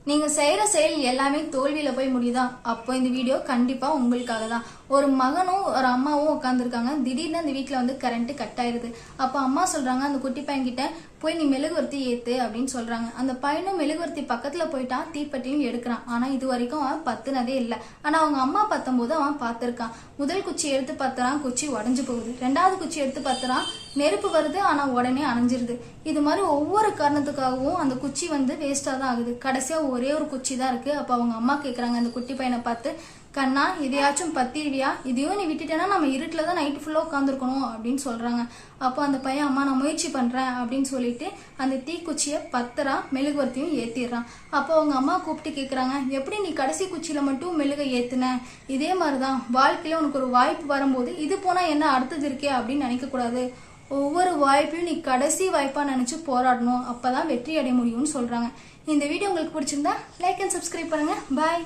நீங்க செய்யற செயல் எல்லாமே தோல்வியில போய் முடியுதா? அப்போ இந்த வீடியோ கண்டிப்பா உங்களுக்காக தான். ஒரு மகனும் ஒரு அம்மாவும் உட்காந்துருக்காங்க. திடீர்னு அந்த வீட்டுல வந்து கரண்ட் கட் ஆயிருது. அப்ப அம்மா சொல்றாங்க அந்த குட்டி பையன் கிட்ட, போய் நீ மெழுகுவர்த்தி ஏத்து அப்படின்னு சொல்றாங்க. அந்த பையனும் மெழுகுவர்த்தி பக்கத்துல போயிட்டான், தீப்பெட்டியும் எடுக்கிறான். ஆனா இது வரைக்கும் அவன் பத்துனதே இல்லை. ஆனா அவங்க அம்மா பத்தும்போது அவன் பார்த்திருக்கான். முதல் குச்சி எடுத்து பத்துறான், குச்சி உடஞ்சு போகுது. ரெண்டாவது குச்சி எடுத்து பத்துறான், நெருப்பு வருது, ஆனா உடனே அணைஞ்சிருது. இது மாதிரி ஒவ்வொரு காரணத்துக்காகவும் அந்த குச்சி வந்து வேஸ்டா தான் ஆகுது. கடைசியா ஒரே ஒரு குச்சி தான் இருக்கு. அப்ப அவங்க அம்மா கேக்குறாங்க அந்த குட்டி பையனை பார்த்து, கண்ணா இதையாச்சும் பத்திடுவியா? இதையும் நீ விட்டுட்டேன்னா நம்ம இருட்டுல தான் நைட்டு ஃபுல்லா உட்காந்துருக்கணும் அப்படின்னு சொல்றாங்க. அப்போ அந்த பையன், அம்மா நான் முயற்சி பண்றேன் அப்படின்னு சொல்லிட்டு அந்த தீக்குச்சியை பத்தரா மெழுகுவர்த்தியும் ஏத்திடுறான். அப்போ அவங்க அம்மா கூப்பிட்டு கேக்குறாங்க, எப்படி நீ கடைசி குச்சியில மட்டும் மெழுகை ஏத்துன? இதே மாதிரிதான் வாழ்க்கையில உனக்கு ஒரு வாய்ப்பு வரும்போது இது போனா என்ன அடுத்தது இருக்கே அப்படின்னு நினைக்க கூடாது. ஒவ்வொரு வாய்ப்பையும் நீ கடைசி வாய்ப்பா நினைச்சு போராடணும். அப்பதான் வெற்றி அடைய முடியும்னு சொல்றாங்க. இந்த வீடியோ உங்களுக்கு பிடிச்சிருந்தா லைக் அண்ட் சப்ஸ்கிரைப் பண்ணுங்க. பாய்.